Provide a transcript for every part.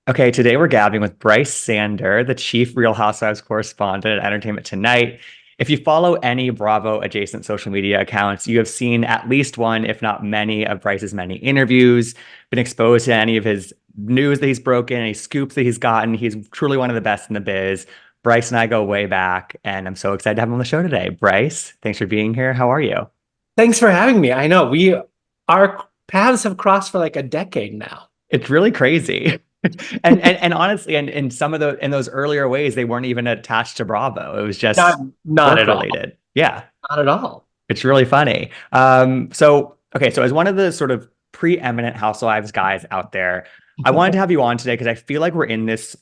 Okay, today we're gabbing with Brice Sander, the chief Real Housewives correspondent at Entertainment Tonight. If you follow any Bravo adjacent social media accounts, you have seen at least one, if not many, of Bryce's many interviews, been exposed to any of his news that he's broken, any scoops that he's gotten. He's truly one of the best in the biz. Brice and I go way back, and I'm so excited to have him on the show today. Brice, thanks for being here. How are you? Thanks for having me. I know our paths have crossed for like a decade now. It's really crazy. And honestly, and in some of the in those earlier ways, they weren't even attached to Bravo. It was Not just not work at all. related. Yeah, Not at all. it's really funny. So okay, so as one of the sort of preeminent housewives guys out there, I wanted to have you on today because I feel like we're in this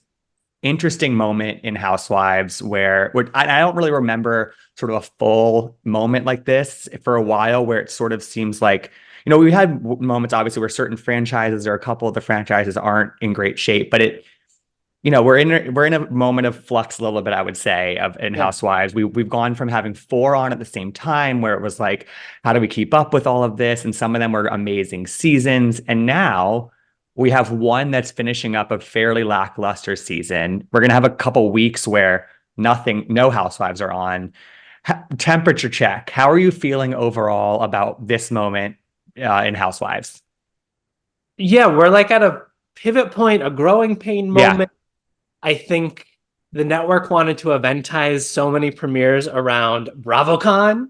interesting moment in Housewives where I don't really remember sort of a full moment like this for a while where it sort of seems like, we had moments obviously where certain franchises or a couple of the franchises aren't in great shape, but we're in a moment of flux a little bit, I would say, of in Yeah. Housewives. We've gone from having four on at the same time where it was like, how do we keep up with all of this? And some of them were amazing seasons. And now we have one that's finishing up a fairly lackluster season. We're gonna have a couple weeks where no Housewives are on. Temperature check. How are you feeling overall about this moment in Housewives? Yeah, we're like at a pivot point, a growing pain Yeah, moment. I think the network wanted to eventize so many premieres around BravoCon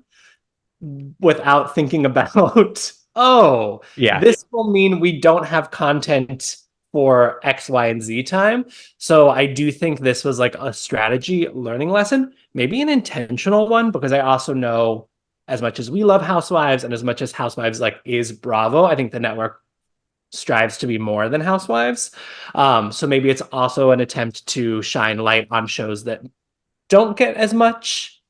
without thinking about, oh, yeah, this will mean we don't have content for X, Y, and Z time. So I do think this was like a strategy learning lesson, maybe an intentional one, because I also know as much as we love Housewives and as much as Housewives like is Bravo, I think the network strives to be more than Housewives. So maybe it's also an attempt to shine light on shows that don't get as much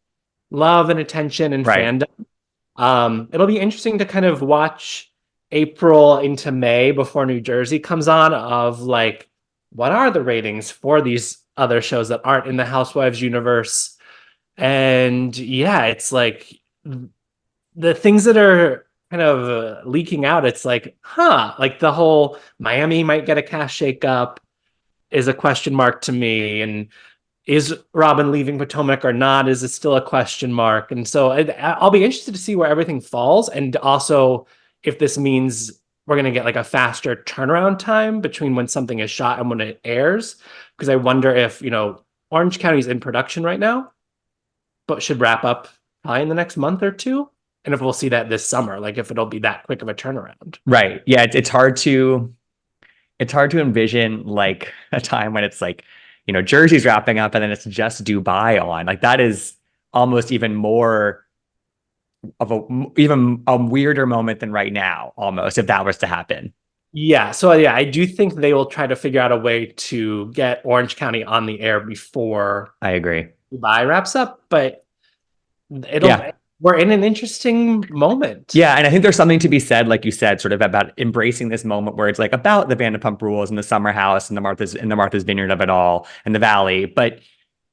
love and attention and right. fandom. It'll be interesting to kind of watch April into May before New Jersey comes on of like, what are the ratings for these other shows that aren't in the Housewives universe? And yeah, it's like the things that are kind of leaking out. It's like, like the whole Miami might get a cash shakeup is a question mark to me. And is Robin leaving Potomac or not? Is it still a question mark? And so I'll be interested to see where everything falls, and also if this means we're going to get like a faster turnaround time between when something is shot and when it airs. Because I wonder if, Orange County is in production right now, but should wrap up probably in the next month or two. And if we'll see that this summer, like if it'll be that quick of a turnaround. Right. Yeah, it's hard to envision like a time when it's like, Jersey's wrapping up and then it's just Dubai on. Like that is almost even a weirder moment than right now, almost, if that was to happen. Yeah, so yeah, I do think they will try to figure out a way to get Orange County on the air before I agree. Dubai wraps up, but it'll Yeah. we're in an interesting moment. Yeah, and I think there's something to be said, like you said, sort of about embracing this moment where it's like about the Vanderpump Rules and the summer house and the Martha's Vineyard of it all and the Valley. But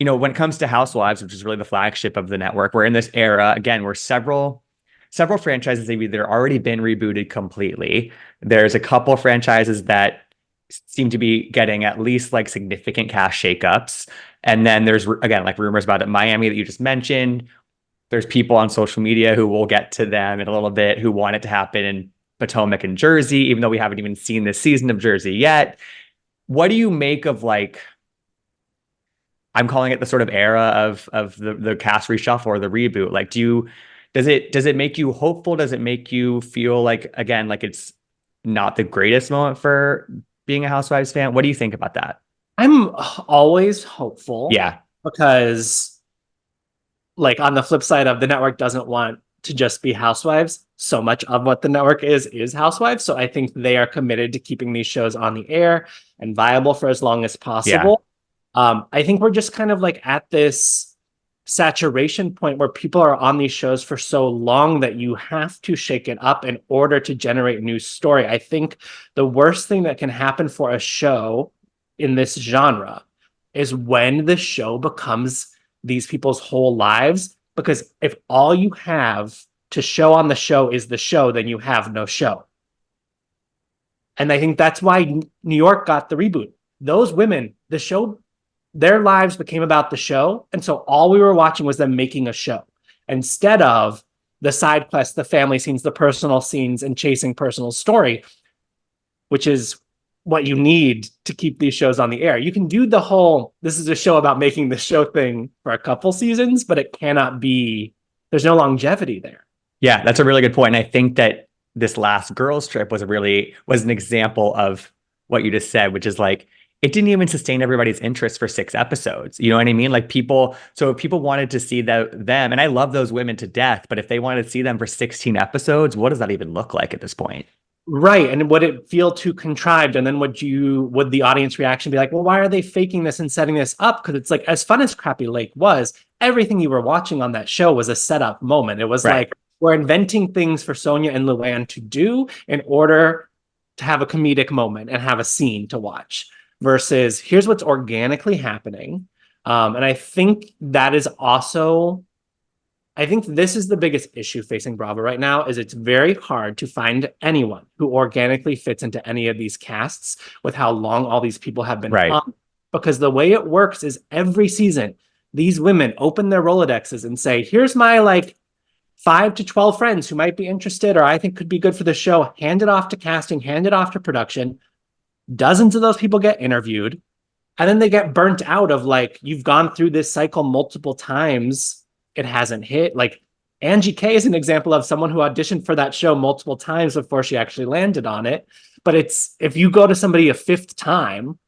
when it comes to Housewives, which is really the flagship of the network, we're in this era again where several franchises have either already been rebooted completely. There's a couple of franchises that seem to be getting at least like significant cash shakeups. And then there's again like rumors about it, Miami that you just mentioned. There's people on social media who we'll get to them in a little bit who want it to happen in Potomac and Jersey, even though we haven't even seen this season of Jersey yet. What do you make of like I'm calling it the sort of era of the cast reshuffle or the reboot? Like, does it make you hopeful? Does it make you feel like again like it's not the greatest moment for being a Housewives fan? What do you think about that? I'm always hopeful Yeah, because like on the flip side of the network doesn't want to just be Housewives. So much of what the network is Housewives. So I think they are committed to keeping these shows on the air and viable for as long as yeah, possible. I think we're just kind of like at this saturation point where people are on these shows for so long that you have to shake it up in order to generate new story. I think the worst thing that can happen for a show in this genre is when the show becomes these people's whole lives. Because if all you have to show on the show is the show, then you have no show. And I think that's why New York got the reboot. those women, the show, their lives became about the show. And so all we were watching was them making a show instead of the side quests, the family scenes, the personal scenes, and chasing personal story, which is what you need to keep these shows on the air. You can do the whole, this is a show about making the show thing for a couple seasons, but it cannot be, there's no longevity there. Yeah, that's a really good point. And I think that this last girls trip was an example of what you just said, which is like it didn't even sustain everybody's interest for 6 episodes. You know what I mean? Like so if people wanted to see them, and I love those women to death, but if they wanted to see them for 16 episodes, what does that even look like at this point? Right. And would it feel too contrived? And then would the audience reaction be like, well, why are they faking this and setting this up? Because it's like, as fun as Crappy Lake was, everything you were watching on that show was a setup moment. It was Right. like, we're inventing things for Sonia and Luann to do in order to have a comedic moment and have a scene to watch versus here's what's organically happening. And I think that is also, I think this is the biggest issue facing Bravo right now is it's very hard to find anyone who organically fits into any of these casts with how long all these people have been Right. on. Because the way it works is every season, these women open their Rolodexes and say, here's my like 5 to 12 friends who might be interested or I think could be good for the show, hand it off to casting, hand it off to production. Dozens of those people get interviewed. And then they get burnt out of like, you've gone through this cycle multiple times. It hasn't hit. Like Angie K is an example of someone who auditioned for that show multiple times before she actually landed on it. But it's, if you go to somebody a 5th time,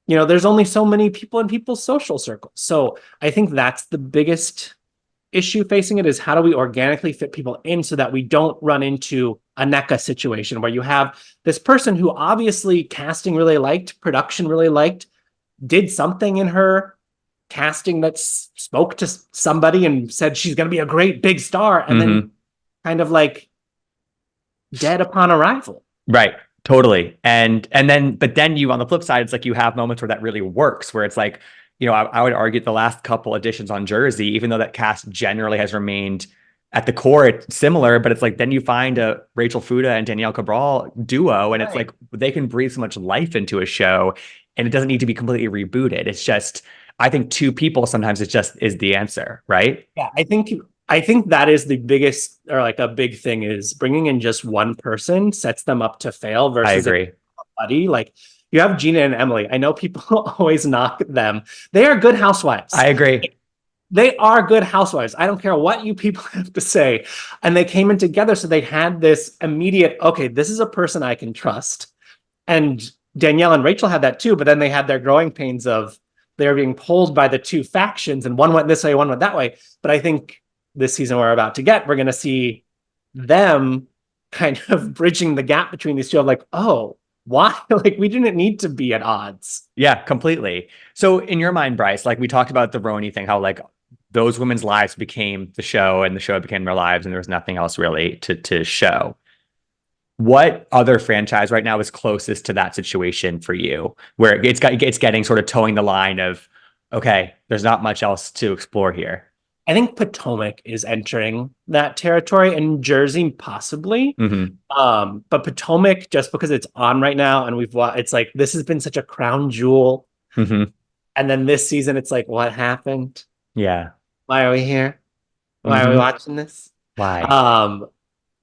you know, there's only so many people in people's social circles. So I think that's the biggest issue facing it is how do we organically fit people in so that we don't run into a NECA situation where you have this person who obviously casting really liked, production really liked, did something in her casting that spoke to somebody and said she's going to be a great big star and then kind of like dead upon arrival. Right. Totally. But then you on the flip side, it's like you have moments where that really works, where it's like, you know, I would argue the last couple editions on Jersey, even though that cast generally has remained at the core, it's similar, but it's like then you find a Rachel Fuda and Danielle Cabral duo, and it's like they can breathe so much life into a show, and it doesn't need to be completely rebooted. It's just, I think 2 people sometimes it just is the answer, right? Yeah, I think that is the biggest or like a big thing is bringing in just one person sets them up to fail versus I agree. buddy. Like you have Gina and Emily. I know people always knock them. They are good housewives. I agree. They are good housewives. I don't care what you people have to say. And they came in together. So they had this immediate, okay, this is a person I can trust. And Danielle and Rachel had that too, but then they had their growing pains of they're being pulled by the 2 factions and one went this way, one went that way. But I think this season we're about to get, we're going to see them kind of bridging the gap between these 2 of like, oh, why? Like we didn't need to be at odds. Yeah, completely. So in your mind, Brice, like we talked about the Roni thing, how like those women's lives became the show and the show became their lives and there was nothing else really to show. What other franchise right now is closest to that situation for you, where it's getting sort of towing the line of, okay, there's not much else to explore here? I think Potomac is entering that territory and Jersey possibly. But Potomac, just because it's on right now and it's like, this has been such a crown jewel. And then this season, it's like, what happened? Yeah. Why are we here? Why are we watching this? Why?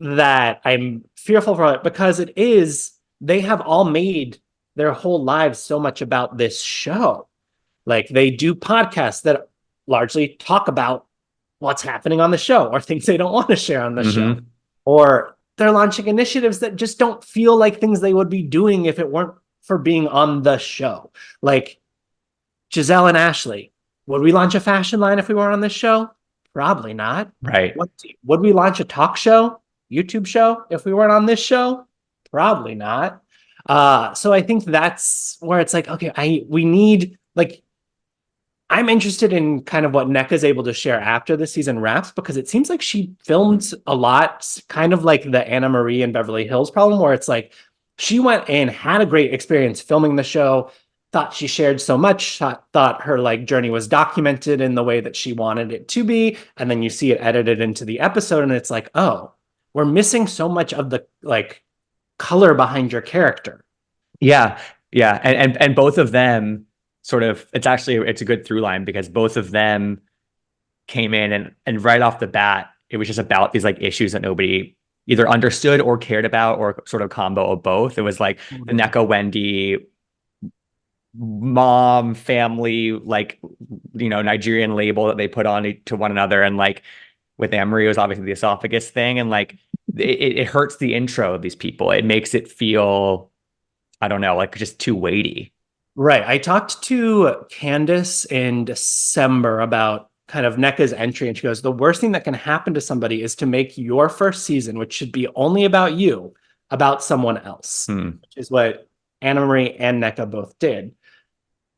That I'm fearful for it because they have all made their whole lives so much about this show. Like they do podcasts that largely talk about what's happening on the show or things they don't want to share on the show. Or they're launching initiatives that just don't feel like things they would be doing if it weren't for being on the show. Like Giselle and Ashley. Would we launch a fashion line if we weren't on this show? Probably not. Right. Would we launch a talk show, YouTube show, if we weren't on this show? Probably not. So I think that's where it's like, okay, we need like, I'm interested in kind of what NECA is able to share after the season wraps, because it seems like she filmed a lot, kind of like the Anna Marie and Beverly Hills problem, where it's like she went in, had a great experience filming the show, thought she shared so much, thought her like journey was documented in the way that she wanted it to be. And then you see it edited into the episode and it's like, oh, we're missing so much of the like color behind your character. Yeah. Yeah, and both of them sort of it's a good through line because both of them came in and right off the bat it was just about these like issues that nobody either understood or cared about or sort of combo of both. It was like the Totally. Neko Wendy mom family like Nigerian label that they put on to one another, and like with Emery it was obviously the esophagus thing, and like it hurts the intro of these people. It makes it feel, I don't know, like just too weighty. Right. I talked to Candace in December about kind of NECA's entry, and she goes, the worst thing that can happen to somebody is to make your first season, which should be only about you, about someone else, which is what Anna Marie and NECA both did.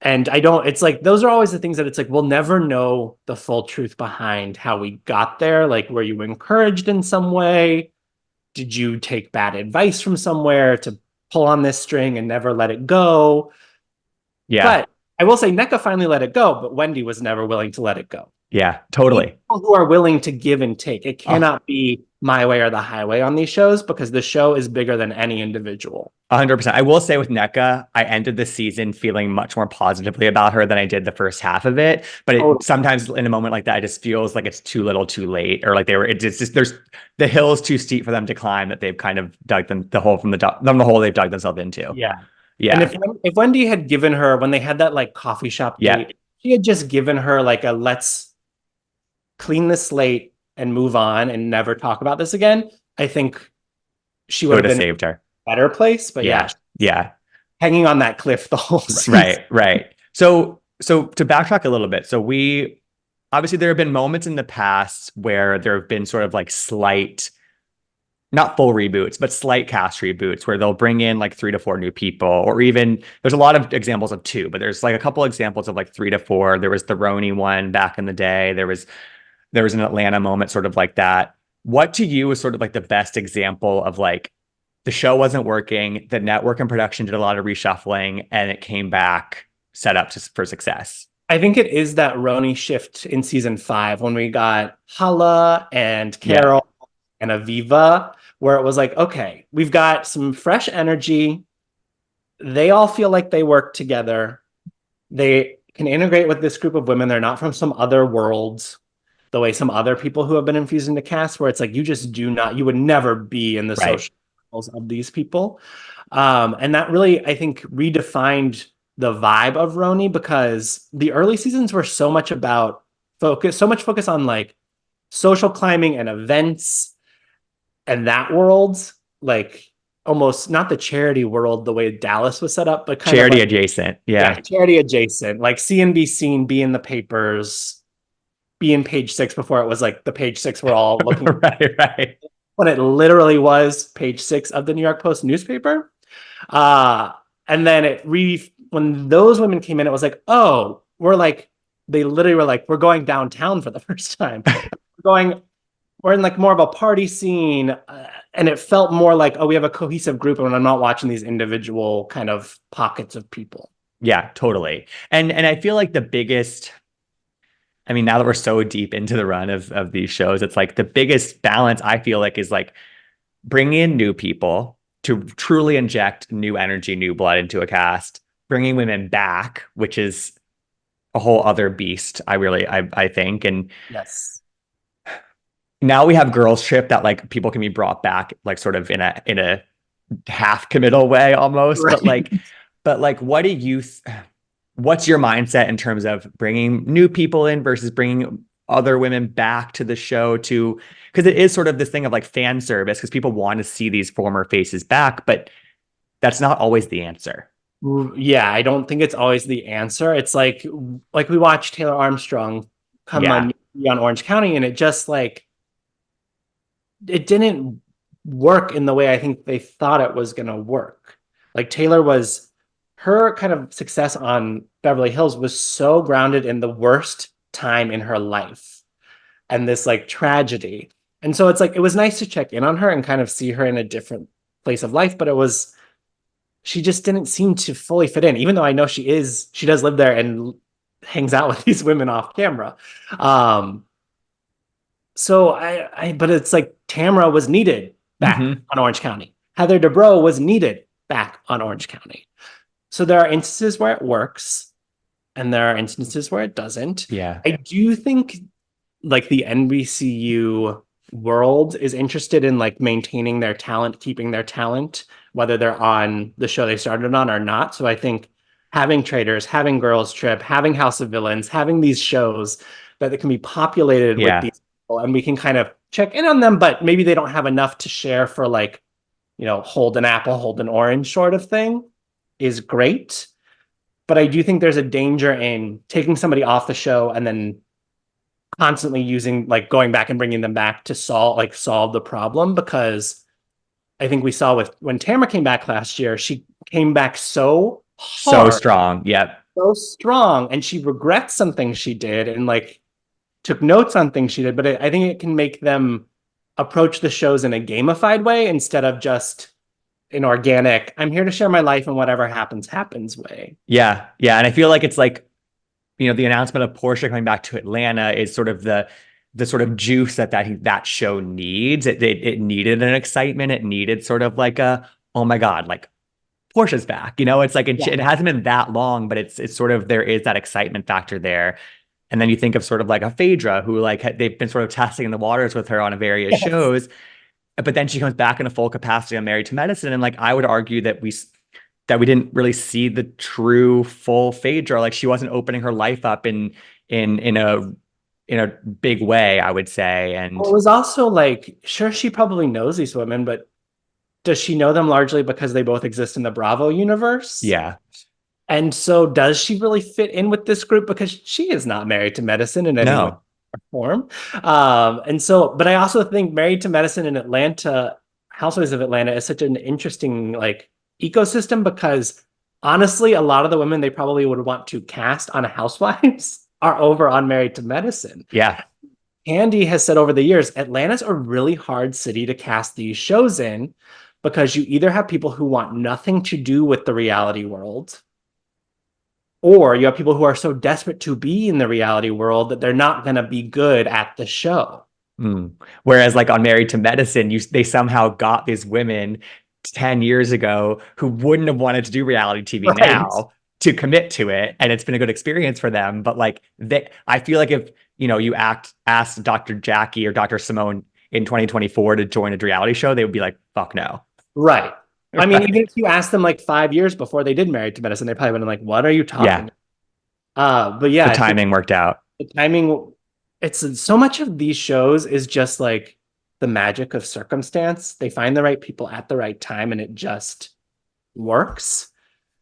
And I don't, it's like, those are always the things that it's like, we'll never know the full truth behind how we got there. Like, were you encouraged in some way? Did you take bad advice from somewhere to pull on this string and never let it go? Yeah, But I will say NECA finally let it go, but Wendy was never willing to let it go. yeah, We need totally. people who are willing to give and take. It Oh, cannot be my way or the highway on these shows because the show is bigger than any individual. 100%. I will say with NECA, I ended the season feeling much more positively about her than I did the first half of it. But it Totally. sometimes in a moment like that, it just feels like it's too little, too late, or like it's just there's the hill's too steep for them to climb that they've kind of dug the hole from the hole they've dug themselves into. Yeah. And Yeah, if Wendy had given her when they had that like coffee shop yeah, date, she had just given her like a let's clean the slate and move on and never talk about this again, I think she it would would have have been in saved her. a better place. But yeah, Yeah, yeah, hanging on that cliff the whole season. right, right. So to backtrack a little bit, so we obviously there have been moments in the past where there have been sort of like slight, not full reboots, but slight cast reboots where they'll bring in like 3 to 4 new people, or even there's a lot of examples of 2, but there's like a couple examples of like 3 to 4. There was the Roni one back in the day. There was an Atlanta moment sort of like that. What to you was sort of like the best example of like the show wasn't working, the network and production did a lot of reshuffling, and it came back set up for success? I think it is that Roni shift in season 5 when we got Hala and Yeah, Carol and Aviva, where it was like, okay, we've got some fresh energy. They all feel like they work together. They can integrate with this group of women. They're not from some other worlds, the way some other people who have been infused into cast, where it's like you just do not, you would never be in the right. social circles of these people. And that really, I think, redefined the vibe of Roni because the early seasons were so much about so much focus on like social climbing and events and that world, like almost not the charity world the way Dallas was set up, but kind of Charity like, adjacent. yeah, Yeah. charity adjacent, like see and be seen, be in the papers, be in page 6 before it was like the page 6 we're all looking Right, right. when it literally was page 6 of the New York Post newspaper. Uh, and then when those women came in, it was like, oh, they literally were like, we're going downtown for the first time. We're in like more of a party scene. And it felt more like, oh, we have a cohesive group and I'm not watching these individual kind of pockets of people. Yeah, totally. And I feel like the biggest, I mean, now that we're so deep into the run of these shows, it's like the biggest balance I feel like is like bringing in new people to truly inject new energy, new blood into a cast, bringing women back, which is a whole other beast. I think. And Yes. now we have Girls Trip that like people can be brought back like sort of in a half committal way almost, but Right. like what's your mindset in terms of bringing new people in versus bringing other women back to the show to, because it is sort of this thing of like fan service because people want to see these former faces back, but that's not always the answer. Yeah, I don't think it's always the answer. It's like we watched Taylor Armstrong come Yeah. on Orange County, and it just like it didn't work in the way I think they thought it was going to work. Like her kind of success on Beverly Hills was so grounded in the worst time in her life and this like tragedy. And so it's like it was nice to check in on her and kind of see her in a different place of life, but she just didn't seem to fully fit in, even though I know she does live there and hangs out with these women off camera. Um, so but it's like Tamara was needed back Hmm. on Orange County. Heather Dubrow was needed back on Orange County. So there are instances where it works, and there are instances where it doesn't. Yeah. I do think like the NBCU world is interested in like maintaining their talent, keeping their talent, whether they're on the show they started on or not. So I think having Traders, having Girls Trip, having House of Villains, having these shows that can be populated with Yeah. these people, and we can kind of check in on them, but maybe they don't have enough to share for like, hold an apple, hold an orange sort of thing is great. But I do think there's a danger in taking somebody off the show and then constantly using like going back and bringing them back to solve the problem, because I think we saw with when Tamara came back last year, she came back so So hard, strong. Yep. so strong, and she regrets some things she did and like took notes on things she did. But I think it can make them approach the shows in a gamified way instead of just an organic, I'm here to share my life and whatever happens, happens way. Yeah. Yeah. And I feel like it's like, the announcement of Portia coming back to Atlanta is sort of the sort of juice that show needs. It needed an excitement. It needed sort of like a, oh my God, like Portia's back. It's like Yeah. it hasn't been that long, but it's sort of there is that excitement factor there. And then you think of sort of like a Phaedra who like they've been sort of testing the waters with her on various Yes. shows, but then she comes back in a full capacity on Married to Medicine, and like I would argue that we didn't really see the true full Phaedra. Like she wasn't opening her life up in a big way, I would say. Well, And it was also like, sure, she probably knows these women, but does she know them largely because they both exist in the Bravo universe? yeah, And so does she really fit in with this group? Because she is not married to medicine in any way no, or form. And so, but I also think Married to Medicine in Atlanta, Housewives of Atlanta is such an interesting like ecosystem, because honestly, a lot of the women they probably would want to cast on a Housewives are over on Married to Medicine. yeah, Andy has said over the years, Atlanta's a really hard city to cast these shows in, because you either have people who want nothing to do with the reality world, or you have people who are so desperate to be in the reality world that they're not going to be good at the show. mm. Whereas like on Married to Medicine, they somehow got these women 10 years ago who wouldn't have wanted to do reality TV Right. now to commit to it, and it's been a good experience for them. But like I feel like if you asked Dr. Jackie or Dr. Simone in 2024 to join a reality show, they would be like, fuck no. Right. I mean, even Right. if you asked them like 5 years before they did Married to Medicine, they probably would have been like, what are you Yeah, talking But yeah, the I think timing worked out. the timing, it's so much of these shows is just like the magic of circumstance. They find the right people at the right time and it just works.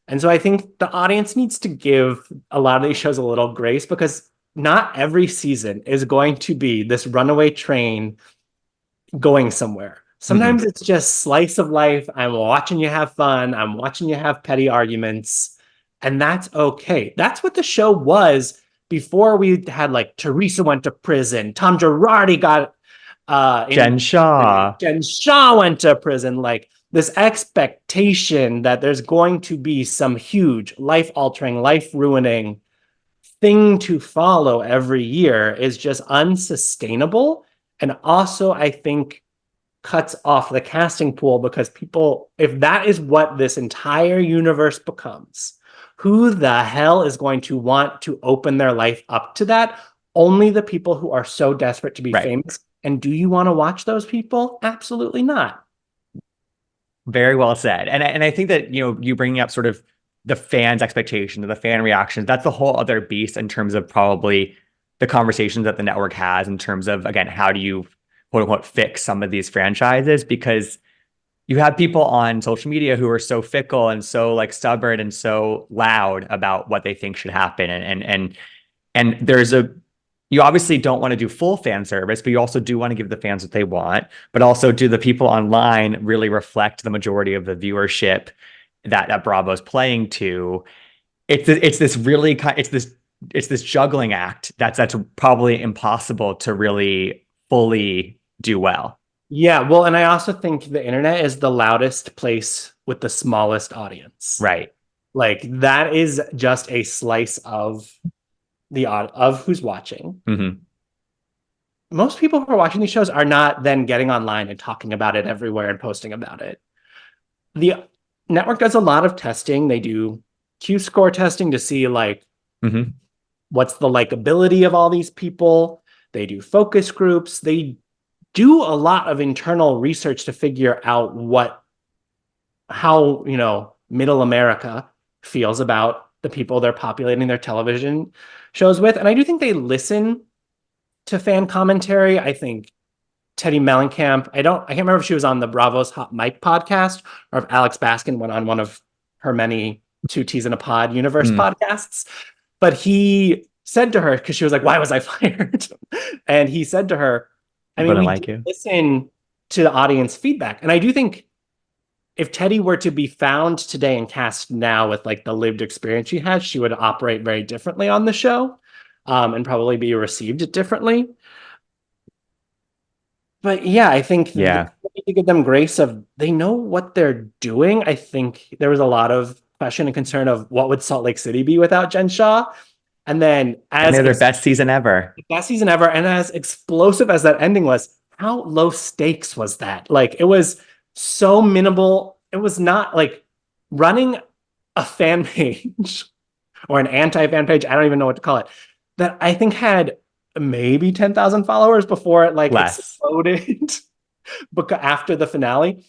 And so I think the audience needs to give a lot of these shows a little grace, because not every season is going to be this runaway train going somewhere. Mhm. Sometimes it's just slice of life. I'm watching you have fun. I'm watching you have petty arguments. And that's okay. That's what the show was before we had like Teresa went to prison. Tom Girardi got in Jen Shaw. Jen Shaw went to prison. Like this expectation that there's going to be some huge life altering, life ruining thing to follow every year is just unsustainable. And also, I think cuts off the casting pool, because people, if that is what this entire universe becomes, who the hell is going to want to open their life up to that? Only the people who are so desperate to be Right. famous. And do you want to watch those people? Absolutely not. Very well said. And I think that, you bringing up sort of the fans' expectations, the fan reactions, that's a whole other beast in terms of probably the conversations that the network has in terms of, again, how do you quote unquote fix some of these franchises? Because you have people on social media who are so fickle and so like stubborn and so loud about what they think should happen. And you obviously don't want to do full fan service, but you also do want to give the fans what they want. But also, do the people online really reflect the majority of the viewership that Bravo's playing to? It's this really it's this juggling act that's probably impossible to really fully do well. Yeah, well, and I also think the internet is the loudest place with the smallest audience. Right. Like that is just a slice of of who's watching. Hmm. Most people who are watching these shows are not then getting online and talking about it everywhere and posting about it. The network does a lot of testing. They do Q score testing to see like Hmm. what's the likability of all these people. They do focus groups. They do a lot of internal research to figure out how, middle America feels about the people they're populating their television shows with. And I do think they listen to fan commentary. I think Teddy Mellencamp, I can't remember if she was on the Bravo's Hot Mic podcast or if Alex Baskin went on one of her many Two T's in a Pod universe Mm. podcasts. But he said to her, because she was like, why was I fired? And he said to her, I People mean, don't we like do you. listen to the audience feedback. And I do think if Teddy were to be found today and cast now with like the lived experience she has, she would operate very differently on the show, and probably be received differently. But yeah, I think they Yeah. need to give them grace of they know what they're doing. I think there was a lot of question and concern of what would Salt Lake City be without Jen Shaw. And then And they're their best season ever. best season ever, and as explosive as that ending was, how low stakes was that? Like it was so minimal. It was not like running a fan page or an anti-fan page. I don't even know what to call it. That I think had maybe 10,000 followers before it like Less. exploded because after the finale.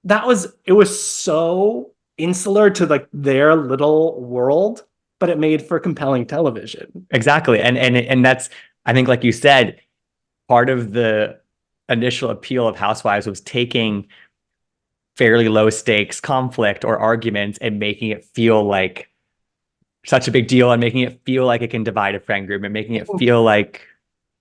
It was so insular to like their little world, but it made for compelling television. Exactly. And that's, I think, like you said, part of the initial appeal of Housewives was taking fairly low stakes conflict or arguments and making it feel like such a big deal and making it feel like it can divide a friend group and making it feel like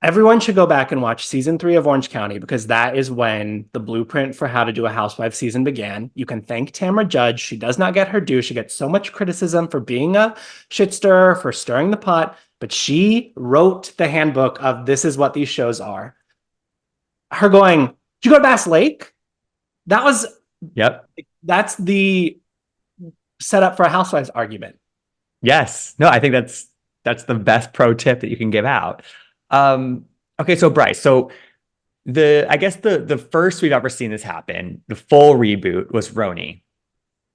Everyone should go back and watch season 3 of Orange County because that is when the blueprint for how to do a housewife season began. You can thank Tamra Judge. She does not get her due. She gets so much criticism for being a shit stirrer, for stirring the pot, but she wrote the handbook of this is what these shows are. Her going, did you go to Bass Lake? That was, yep. that's the setup for a housewives argument. Yes. No, I think that's the best pro tip that you can give out. Okay, so Brice, so I guess the first we've ever seen this happen, the full reboot was Roni.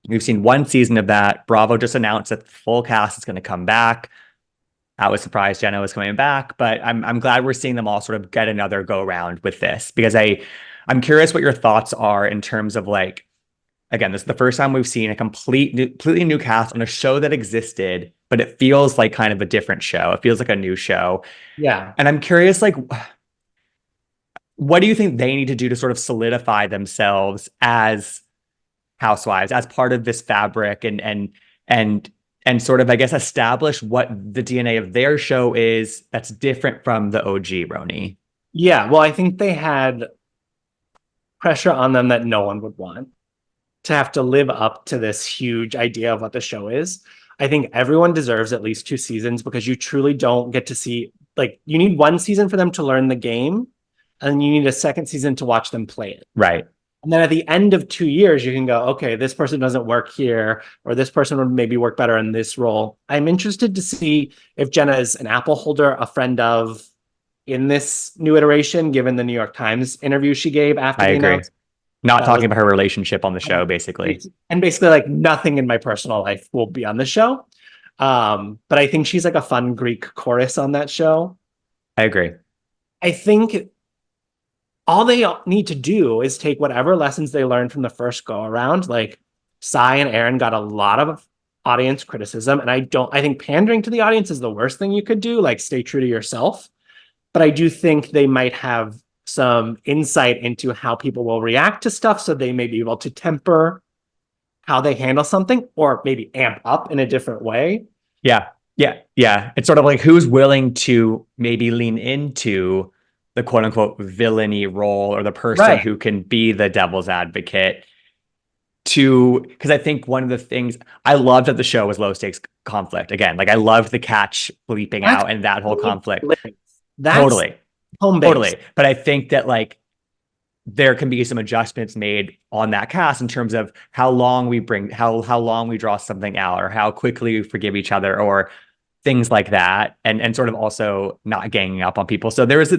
We've seen one season of that. Bravo just announced that the full cast is going to come back. I was surprised Jenna was coming back, but I'm glad we're seeing them all sort of get another go round with this because I'm curious what your thoughts are in terms of like, again, this is the first time we've seen a completely new cast on a show that existed, but it feels like kind of a different show. It feels like a new show. Yeah. And I'm curious, like, what do you think they need to do to sort of solidify themselves as housewives, as part of this fabric and sort of, I guess, establish what the DNA of their show is that's different from the OG Roni? Yeah. Well, I think they had pressure on them that no one would want to have to live up to this huge idea of what the show is. I think everyone deserves at least 2 seasons because you truly don't get to see, like, you need one season for them to learn the game, and you need a second season to watch them play it. Right. And then at the end of 2 years, you can go, okay, this person doesn't work here, or this person would maybe work better in this role. I'm interested to see if Jenna is an apple holder, a friend of in this new iteration, given the New York Times interview she gave after I the agree. announcement. Not That was, talking about her relationship on the show, basically. and basically like nothing in my personal life will be on the show. But I think she's like a fun Greek chorus on that show. I agree. I think all they need to do is take whatever lessons they learned from the first go around. Like Sai and Aaron got a lot of audience criticism, and I think pandering to the audience is the worst thing you could do. Like stay true to yourself. But I do think they might have some insight into how people will react to stuff, so they may be able to temper how they handle something or maybe amp up in a different way. Yeah. Yeah. Yeah. It's sort of like who's willing to maybe lean into the quote unquote villainy role or the person Right. who can be the devil's advocate because I think one of the things I loved that the show was low stakes conflict. Again, like I loved the catch bleeping That's out and that whole conflict. That's Totally. home base. Totally. But I think that like there can be some adjustments made on that cast in terms of how long we draw something out or how quickly we forgive each other or things like that and sort of also not ganging up on people. So there was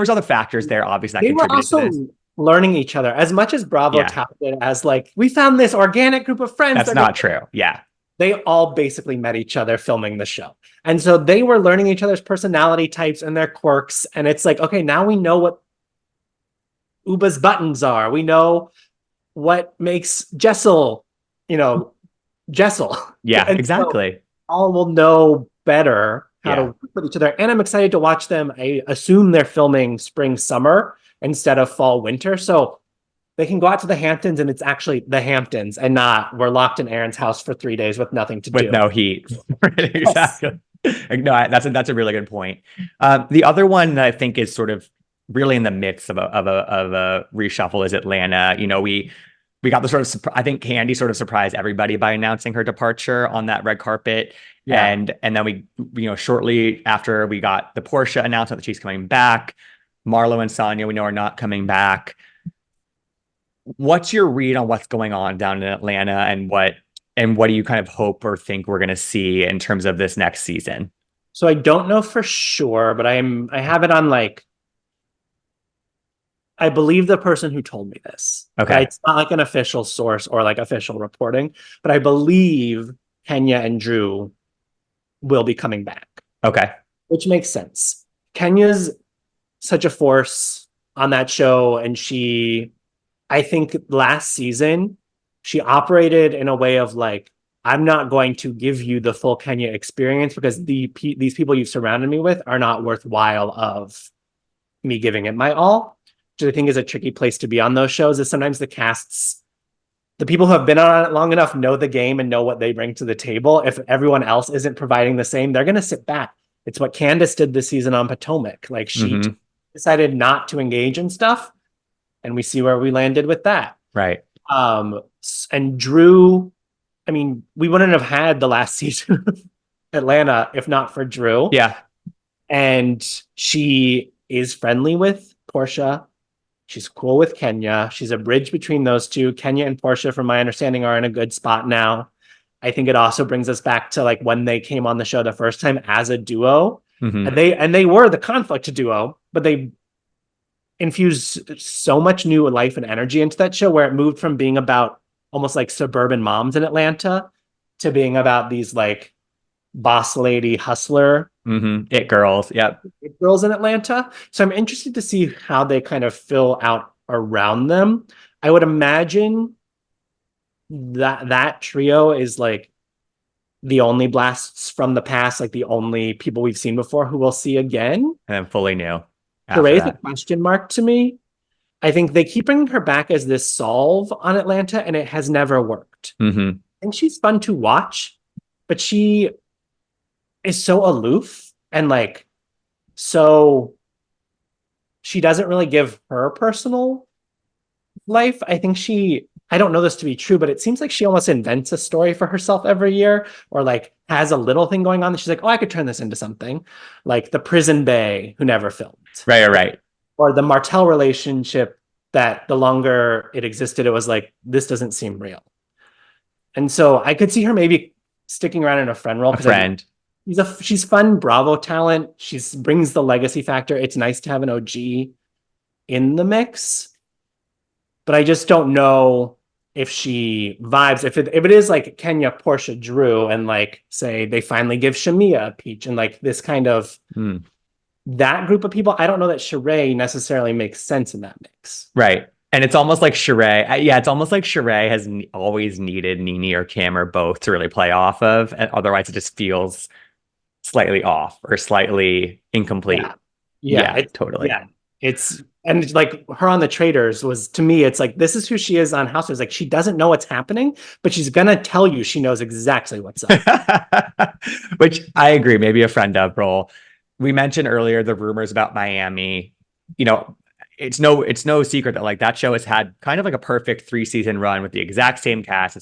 other factors there obviously that They were contributed to also this. learning each other as much as Bravo Yeah. touted it as like we found this organic group of friends. That's not true. Yeah. they all basically met each other filming the show. And so they were learning each other's personality types and their quirks. And it's like, okay, now we know what Uba's buttons are. We know what makes Jessel, you know, Jessel. Yeah, And so exactly. all will know better how to Yeah. work with each other. And I'm excited to watch them. I assume they're filming spring, summer instead of fall, winter. So they can go out to the Hamptons and it's actually the Hamptons and not we're locked in Aaron's house for 3 days with nothing to With do. no heat. Yes. Exactly. No, that's a really good point. The other one that I think is sort of really in the midst of a reshuffle is Atlanta. We got the sort of I think Candy sort of surprised everybody by announcing her departure on that red carpet. Yeah. And then we shortly after we got the Portia announcement that she's coming back. Marlo and Sonia we know are not coming back. What's your read on what's going on down in Atlanta and what do you kind of hope or think we're going to see in terms of this next season? So I don't know for sure, but I have it on like I believe the person who told me this. But Okay. it's not like an official source or like official reporting, but I believe Kenya and Drew will be coming back, Okay. which makes sense. Kenya's such a force on that show, and I think last season, she operated in a way of like, I'm not going to give you the full Kenya experience because these people you've surrounded me with are not worthwhile of me giving it my all, which I think is a tricky place to be on those shows. Is sometimes the people who have been on it long enough know the game and know what they bring to the table. If everyone else isn't providing the same, they're going to sit back. It's what Candace did this season on Potomac. Like she Mm-hmm. decided not to engage in stuff, and we see where we landed with that. Right. And Drew, I mean, we wouldn't have had the last season of Atlanta if not for Drew. Yeah. And she is friendly with Portia. She's cool with Kenya. She's a bridge between those two. Kenya and Portia, from my understanding, are in a good spot now. I think it also brings us back to like when they came on the show the first time as a duo. Mm-hmm. And they were the conflict duo, but they infused so much new life and energy into that show where it moved from being about almost like suburban moms in Atlanta to being about these like boss lady hustler Mm-hmm. It girls. Yep. girls in Atlanta. So I'm interested to see how they kind of fill out around them. I would imagine that trio is like the only blasts from the past, like the only people we've seen before who we'll see again. And then fully new To after raise a that. question mark to me, I think they keep bringing her back as this solve on Atlanta, and it has never worked. Mm-hmm. I think she's fun to watch, but she is so aloof and like so she doesn't really give her personal life. I don't know this to be true, but it seems like she almost invents a story for herself every year or like has a little thing going on that she's like, oh, I could turn this into something like the prison bae who never filmed Right. Right. or the Martell relationship that the longer it existed, it was like, this doesn't seem real. And so I could see her maybe sticking around in a friend role A because friend. she's fun Bravo talent. She's brings the legacy factor. It's nice to have an OG in the mix, but I just don't know if she vibes. If it is like Kenya, Portia, Drew, and like say they finally give Shamia a peach and like this kind of Mm. that group of people, I don't know that Sheree necessarily makes sense in that mix. Right. And it's almost like Sheree. Yeah, it's almost like Sheree has always needed Nene or Cam or both to really play off of. And otherwise, it just feels slightly off or slightly incomplete. Yeah. Yeah, totally. Yeah. It's and it's like her on the Traders was to me, it's like this is who she is on Housewives. Like she doesn't know what's happening, but she's gonna tell you she knows exactly what's up. Which I agree, maybe a friend of role. We mentioned earlier the rumors about Miami. You know, it's no secret that like that show has had kind of like a perfect 3-season run with the exact same cast.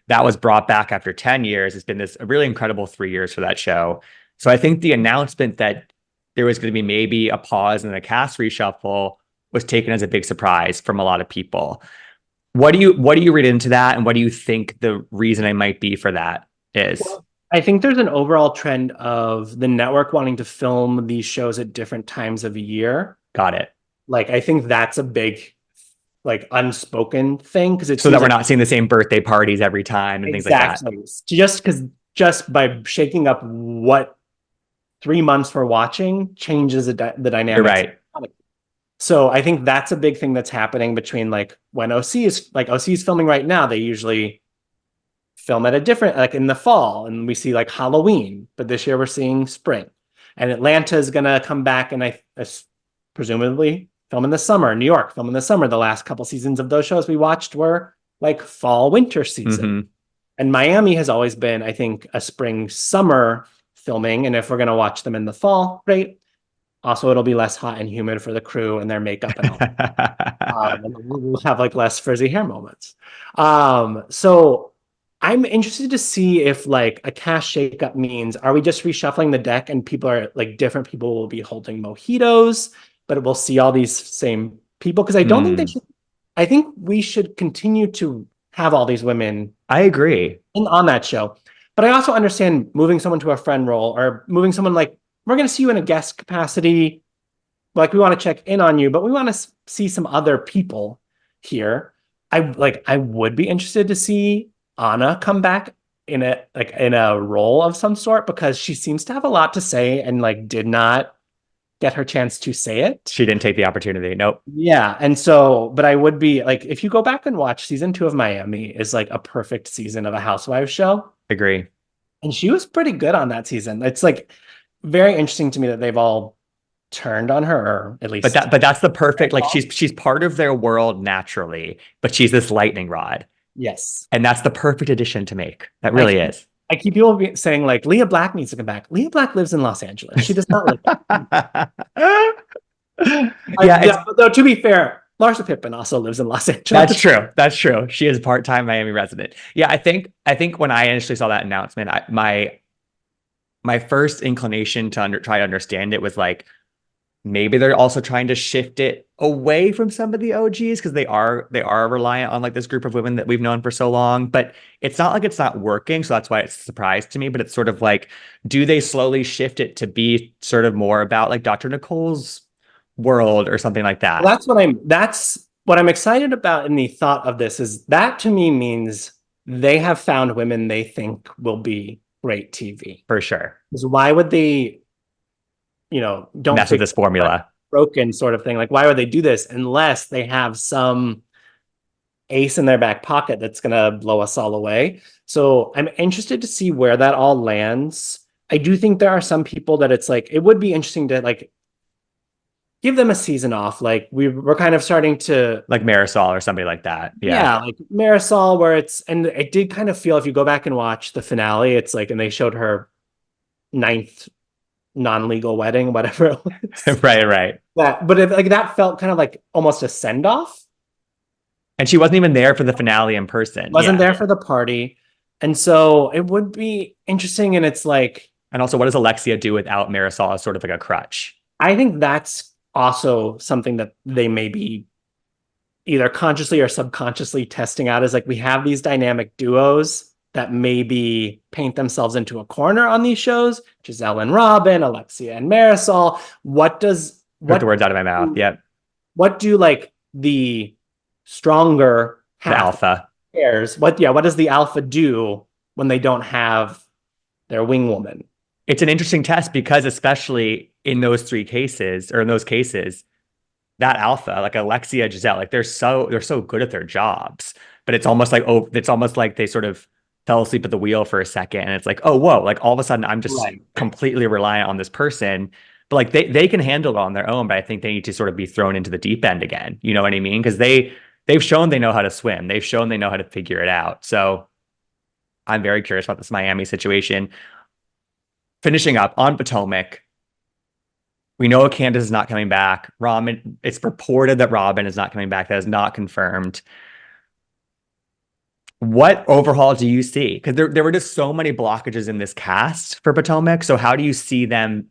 That was brought back after 10 years. It's been this a really incredible 3 years for that show. So I think the announcement that there was going to be maybe a pause in the cast reshuffle was taken as a big surprise from a lot of people. What do you read into that, and what do you think the reason I might be for that is? Well, I think there's an overall trend of the network wanting to film these shows at different times of year. Got it. Like I think that's a big like unspoken thing because it So seems that we're like not seeing the same birthday parties every time and things like that. exactly just by shaking up what 3 months for watching changes the You're dynamics. right. So I think that's a big thing that's happening between like when OC is filming right now, they usually film at a different, like in the fall, and we see like Halloween, but this year we're seeing spring. And Atlanta is gonna come back and I presumably film in the summer. New York film in the summer. The last couple seasons of those shows we watched were like fall winter season. Mm-hmm. And Miami has always been, I think, a spring summer filming. And if we're gonna watch them in the fall, great. Also, it'll be less hot and humid for the crew and their makeup and all. And we'll have like less frizzy hair moments. So I'm interested to see if like a cast shakeup means, are we just reshuffling the deck and people are like different people will be holding mojitos, but we'll see all these same people? Because I don't think they should. I think we should continue to have all these women I agree. on that show. But I also understand moving someone to a friend role or moving someone like, we're going to see you in a guest capacity. Like we want to check in on you, but we want to see some other people here. I would be interested to see Anna come back in a role of some sort because she seems to have a lot to say and like did not get her chance to say it. She didn't take the opportunity. Nope. Yeah. And so, but I would be like, if you go back and watch season 2 of Miami is like a perfect season of a Housewives show. Agree. And she was pretty good on that season. It's like very interesting to me that they've all turned on her, or at least. But that's the perfect, like she's part of their world naturally, but she's this lightning rod. Yes. And that's the perfect addition to make. That really is. I keep people saying like Leah Black needs to come back. Leah Black lives in Los Angeles. She does not live. Yeah, though to be fair, Larsa Pippen also lives in Los Angeles. that's true. That's true. She is part-time Miami resident. Yeah, I think when I initially saw that announcement, my first inclination to try to understand it was like maybe they're also trying to shift it away from some of the OGs because they are reliant on like this group of women that we've known for so long. But it's not like it's not working, so that's why it's a surprise to me. But it's sort of like, do they slowly shift it to be sort of more about like Dr. Nicole's world or something like that? Well, that's what I'm excited about in the thought of this is that to me means they have found women they think will be great TV. For sure. Because why would they, don't mess with this formula. Broken sort of thing. Like, why would they do this unless they have some ace in their back pocket that's going to blow us all away? So I'm interested to see where that all lands. I do think there are some people that it's like, it would be interesting to like give them a season off. Like we're kind of starting to like Marisol or somebody like that. Yeah, like Marisol, where and it did kind of feel, if you go back and watch the finale, it's like, and they showed her 9th non-legal wedding, whatever it was. Right. But that felt kind of like almost a send-off. And she wasn't even there for the finale in person. Wasn't there for the party. And so it would be interesting. And it's like, and also, what does Alexia do without Marisol as sort of like a crutch? I think that's also something that they may be either consciously or subconsciously testing out, is like, we have these dynamic duos that maybe paint themselves into a corner on these shows. Giselle and Robin, Alexia and Marisol. Took the words out of my mouth. Yep. What do like the stronger the alpha pairs? What does the alpha do when they don't have their wing woman? It's an interesting test because especially in those cases, that alpha, like Alexia, Giselle, like they're so good at their jobs, but it's almost like they sort of fell asleep at the wheel for a second, and it's like, oh whoa, like all of a sudden I'm just completely reliant on this person. But like they can handle it on their own, but I think they need to sort of be thrown into the deep end again. You know what I mean? Because they've shown they know how to swim. They've shown they know how to figure it out. So I'm very curious about this Miami situation. Finishing up on Potomac, we know Candace is not coming back. Robin, it's reported that Robin is not coming back. That is not confirmed. What overhaul do you see? Because there were just so many blockages in this cast for Potomac. So how do you see them,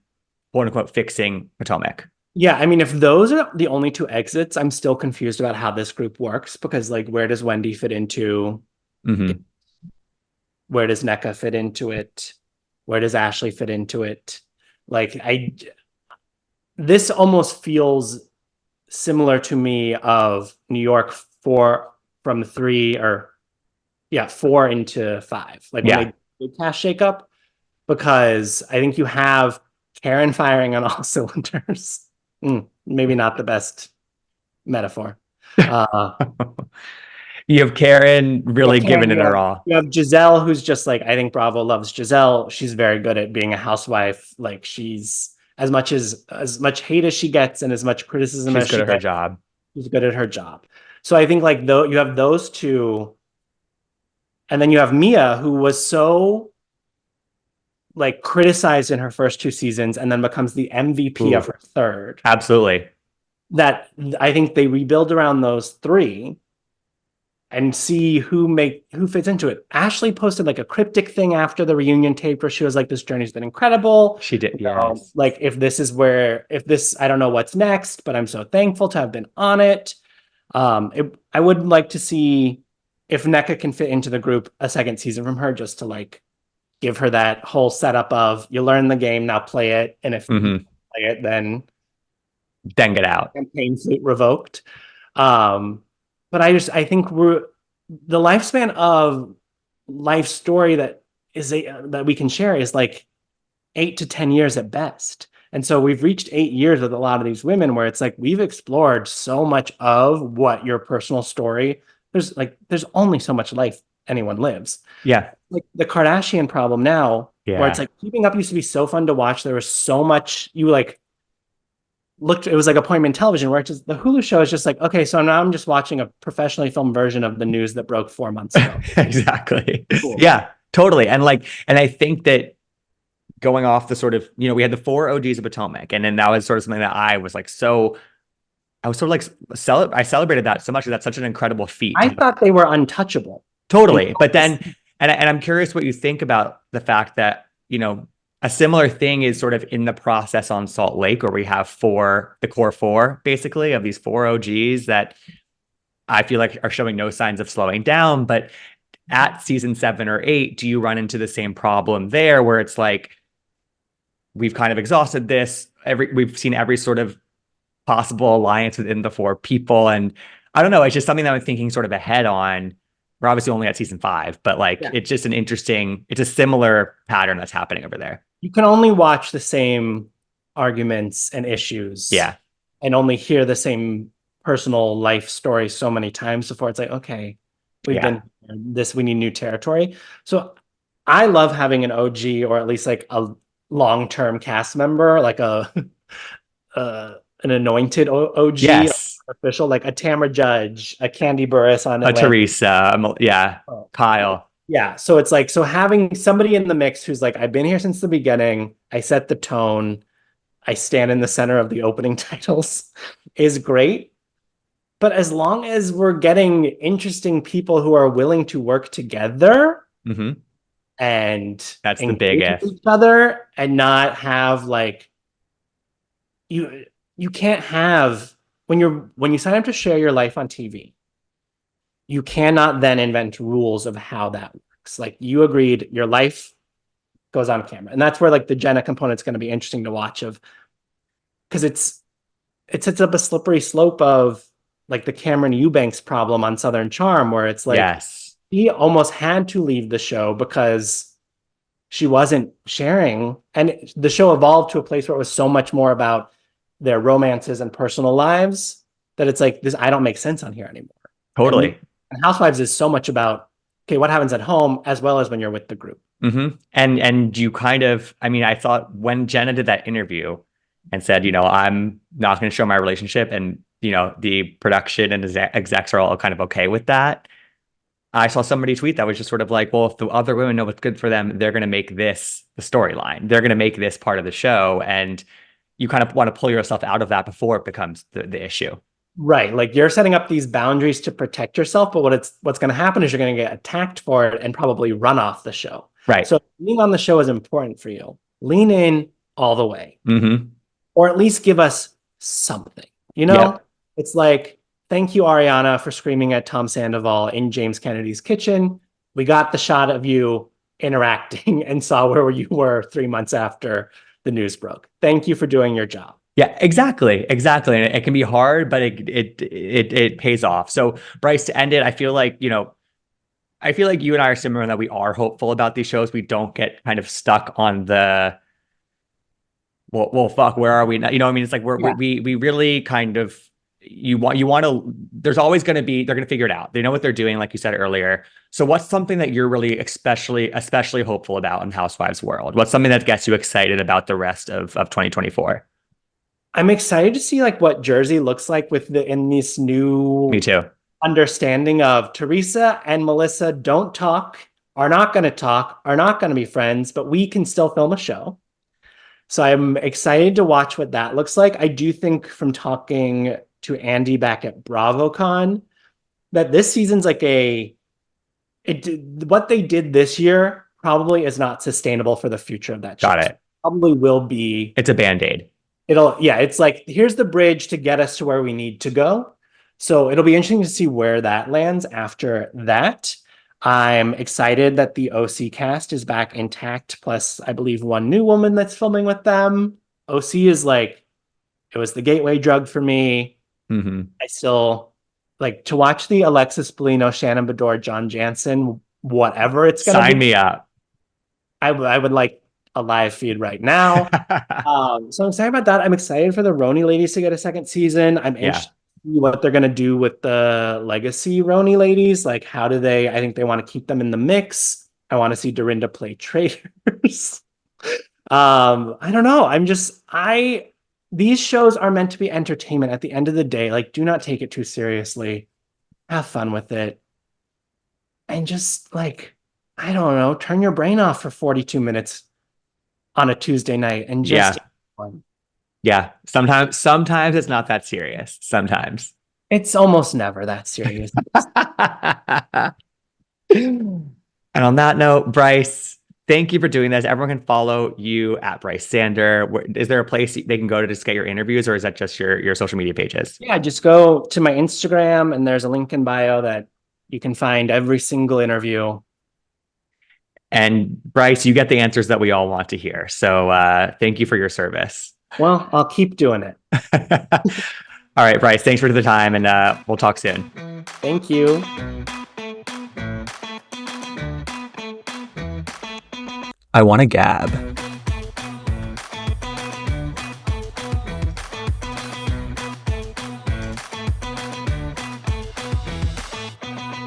quote unquote, fixing Potomac? Yeah, I mean, if those are the only 2 exits, I'm still confused about how this group works, because like, where does Wendy fit into? Mm-hmm. Where does NECA fit into it? Where does Ashley fit into it? Like, this almost feels similar to me of New York from 3 or 4 into 5. Like when Yeah. they did cast shakeup, because I think you have Karen firing on all cylinders. Maybe not the best metaphor. You have Karen really Karen, giving it her all. you have Giselle, who's just like, I think Bravo loves Giselle. She's very good at being a housewife. Like she's as much hate as she gets and as much criticism She's as good she at her gets, job. she's good at her job. So I think like though you have those two, and then you have Mia, who was so like criticized in her first 2 seasons and then becomes the MVP Ooh, of her third. absolutely. That I think they rebuild around those three and see who fits into it. Ashley posted like a cryptic thing after the reunion tape where she was like, this journey's been incredible. She did, You know, yes. like I don't know what's next, but I'm so thankful to have been on it. I would like to see if NECA can fit into the group a second season from her, just to like give her that whole setup of you learn the game, now play it. And if you play it, then Get out. campaign fleet revoked. But I think the lifespan of life story that we can share is like 8 to 10 years at best. And so we've reached 8 years with a lot of these women where it's like we've explored so much of what your personal story. There's only so much life anyone lives. Yeah. Like the Kardashian problem now, where it's Yeah. like keeping up used to be so fun to watch. There was so much you like it was like appointment television where it's just the Hulu show is just like, okay, so now I'm just watching a professionally filmed version of the news that broke 4 months ago. Exactly. Cool. Yeah, totally. And I think that going off the sort of, we had the 4 OGs of Potomac, and then that was sort of something that I was sort of like, I celebrated that so much. That's such an incredible feat. I thought they were untouchable. Totally. But then, and I'm curious what you think about the fact that, a similar thing is sort of in the process on Salt Lake, where we have the core 4, basically, of these 4 OGs that I feel like are showing no signs of slowing down. But at season 7 or 8, do you run into the same problem there where it's like, we've kind of exhausted this, we've seen every sort of possible alliance within the 4 people. And I don't know, it's just something that I'm thinking sort of ahead on. We're obviously only at season 5, but it's just it's a similar pattern that's happening over there. You can only watch the same arguments and issues. Yeah. And only hear the same personal life story so many times before it's like, okay, we've been this, we need new territory. So I love having an OG, or at least like a long-term cast member, like an anointed OG, Yes. official, like a Tamra Judge, a Candy Burris on A Atlanta. Teresa. Yeah. Kyle. Yeah. So it's like, so having somebody in the mix who's like, I've been here since the beginning, I set the tone, I stand in the center of the opening titles is great. But as long as we're getting interesting people who are willing to work together and that's the big engage with each other, and not have like you can't have when you sign up to share your life on TV, you cannot then invent rules of how that works. Like you agreed, your life goes on camera, and that's where like the Jenna component's going to be interesting to watch, because it sets up a slippery slope of like the Cameron Eubanks problem on Southern Charm, where it's like he almost had to leave the show because she wasn't sharing, and the show evolved to a place where it was so much more about their romances and personal lives that it's like, this, I don't make sense on here anymore. Totally. And Housewives is so much about, okay, what happens at home as well as when you're with the group. And you kind of, I thought when Jenna did that interview and said, I'm not going to show my relationship, and the production and the execs are all kind of okay with that. I saw somebody tweet that was just sort of like, well, if the other women know what's good for them, they're going to make this the storyline. They're going to make this part of the show. And you kind of want to pull yourself out of that before it becomes the issue. Right. Like you're setting up these boundaries to protect yourself, but what's going to happen is you're going to get attacked for it and probably run off the show. Right. So being on the show is important for you. Lean in all the way. Or at least give us something. It's like, thank you, Ariana, for screaming at Tom Sandoval in James Kennedy's kitchen. We got the shot of you interacting and saw where you were 3 months after the news broke. Thank you for doing your job. Yeah, exactly. And it can be hard, but it pays off. So Brice, to end it, I feel like you and I are similar in that we are hopeful about these shows. We don't get kind of stuck on the well, fuck, where are we now? You know what I mean? It's like Yeah. we really kind of you want to. There's always going to be they're going to figure it out. They know what they're doing, like you said earlier. So what's something that you're really especially hopeful about in Housewives world? What's something that gets you excited about the rest of 2024? I'm excited to see like what Jersey looks like with the in this Me new too. understanding of Teresa and Melissa don't talk, are not going to talk, are not going to be friends, but we can still film a show. So I'm excited to watch what that looks like. I do think from talking to Andy back at BravoCon that this season's like what they did this year probably is not sustainable for the future of that show. Got So it. probably will be It's a band-aid. it's like here's the bridge to get us to where we need to go. So it'll be interesting to see where that lands after that. I'm excited that the OC cast is back intact, plus I believe one new woman that's filming with them. OC is like it was the gateway drug for me. Hmm. I still like to watch the Alexis Bellino, Shannon Bedore, John Jansen, whatever it's gonna Sign be. me up. I would like a live feed right now. So I'm excited about that. I'm excited for the Roni ladies to get a second season. I'm Yeah. interested to see what they're gonna do with the legacy Roni ladies. Like, how do they? I think they want to keep them in the mix. I want to see Dorinda play traitors. I don't know. These shows are meant to be entertainment at the end of the day. Like, do not take it too seriously. Have fun with it. And just like, I don't know, turn your brain off for 42 minutes on a Tuesday night and just Yeah. Yeah. Sometimes it's not that serious. Sometimes. it's almost never that serious. And on that note, Brice, thank you for doing this. Everyone can follow you at Brice Sander. Is there a place they can go to just get your interviews, or is that just your social media pages? Yeah, just go to my Instagram and there's a link in bio that you can find every single interview. And Brice, you get the answers that we all want to hear. So thank you for your service. Well, I'll keep doing it. All right, Brice, thanks for the time, and we'll talk soon. Thank you. I want to gab.